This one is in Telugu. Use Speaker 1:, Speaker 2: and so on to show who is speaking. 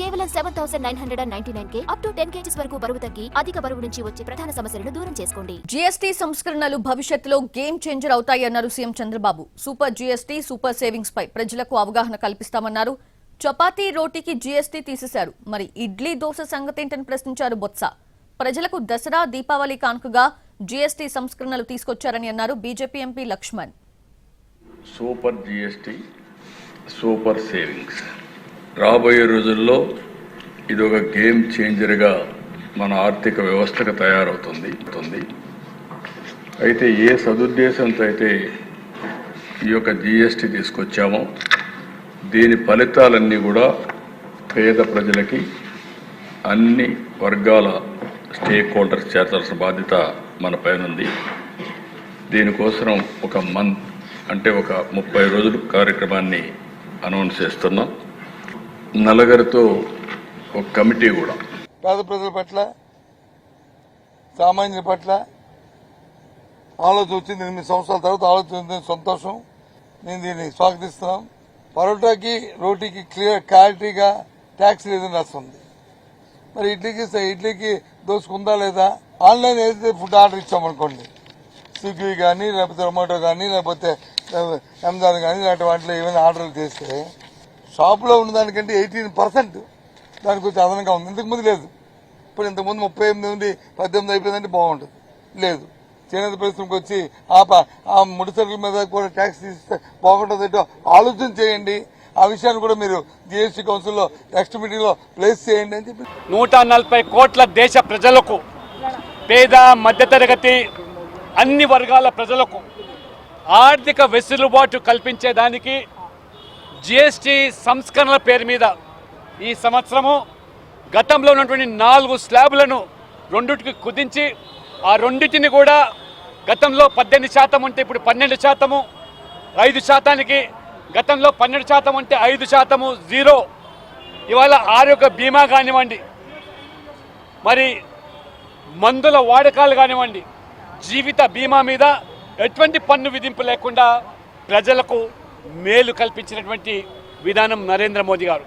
Speaker 1: కేవలం 7,999 అప్ టు 10 kgs వరకు బరువు తగ్గి అధిక బరువు నుంచి వచ్చే ప్రధాన సమస్యలను దూరం చేసుకోండి. జీఎస్టీ సంస్కరణలు భవిష్యత్తులో గేమ్ చేంజర్ అవుతాయన్నారు CM Chandrababu. Super GST, super savings పై ప్రజలకు అవగాహన కల్పిస్తామన్నారు. చపాతీ, రోటీకి జీఎస్టీ తీసేశారు. మరి ఇడ్లీ, దోశ సంగతేంటని ప్రశ్నించారు బొత్స. ప్రజలకు దసరా, దీపావళి కానుకగా జీఎస్టీ సంస్కరణలు తీసుకొచ్చారని అన్నారు BJP MP Laxman.
Speaker 2: Super GST, super savings రాబోయే రోజుల్లో ఇది ఒక గేమ్ చేంజర్గా మన ఆర్థిక వ్యవస్థకు తయారవుతుంది. అయితే ఏ సదుద్దేశంతో అయితే ఈ యొక్క జీఎస్టీ తీసుకొచ్చామో దీని ఫలితాలన్నీ కూడా పేద ప్రజలకి అన్ని వర్గాల స్టేక్ హోల్డర్స్ చేర్చాల్సిన బాధ్యత మన పైన ఉంది. దీనికోసం ఒక మంత్ అంటే ఒక 30 రోజుల కార్యక్రమాన్ని అనౌన్స్ చేస్తున్నాం. నలుగురితో ఒక కమిటీ కూడా
Speaker 3: పేద ప్రజల పట్ల, సామాన్యుల పట్ల ఆలోచన వచ్చింది. 8 సంవత్సరాల తర్వాత ఆలోచన సంతోషం. నేను దీన్ని స్వాగతిస్తున్నాం. పరోటాకి, రోటీకి క్లారిటీగా ట్యాక్స్ లేదని రాస్తుంది. మరి ఇడ్లీకి దోసుకుందా లేదా? ఆన్లైన్ ఏదైతే ఫుడ్ ఆర్డర్ ఇచ్చామనుకోండి, స్విగ్గీ కానీ లేకపోతే జొమాటో కానీ లేకపోతే అమెజాన్ కానీ ఇలాంటి వాటిలో ఏమైనా ఆర్డర్లు చేస్తే షాప్లో ఉన్నదానికంటే 18% దానికి వచ్చి అదనంగా ఉంది. ఇంతకుముందు లేదు. ఇప్పుడు ఇంతకుముందు 38 నుండి 18 అయిపోయిందంటే బాగుంటుంది. లేదు, చేనేత పరిశ్రమకు వచ్చి ఆ ముడి సరుకుల మీద కూడా ట్యాక్స్ తీస్తే బాగుంటుందంటే ఆలోచన చేయండి. ఆ విషయాన్ని కూడా మీరు జీఎస్టీ కౌన్సిల్లో నెక్స్ట్ మీటింగ్ లో ప్లేస్ చేయండి అని చెప్పి
Speaker 4: 140 కోట్ల దేశ ప్రజలకు, పేద, మధ్యతరగతి అన్ని వర్గాల ప్రజలకు ఆర్థిక వెసులుబాటు కల్పించేదానికి జీఎస్టీ సంస్కరణల పేరు మీద ఈ సంవత్సరము గతంలో ఉన్నటువంటి 4 స్లాబులను 2కి కుదించి ఆ రెండింటిని కూడా గతంలో 18% ఉంటే ఇప్పుడు 12%, 5%కి గతంలో 12% ఉంటే 5% జీరో. ఇవాళ ఆరోగ్య బీమా కానివ్వండి, మరి మందుల వాడకాలు కానివ్వండి, జీవిత బీమా మీద ఎటువంటి పన్ను విధింపు లేకుండా ప్రజలకు మేలు కల్పించినటువంటి విధానం నరేంద్ర మోదీ గారు.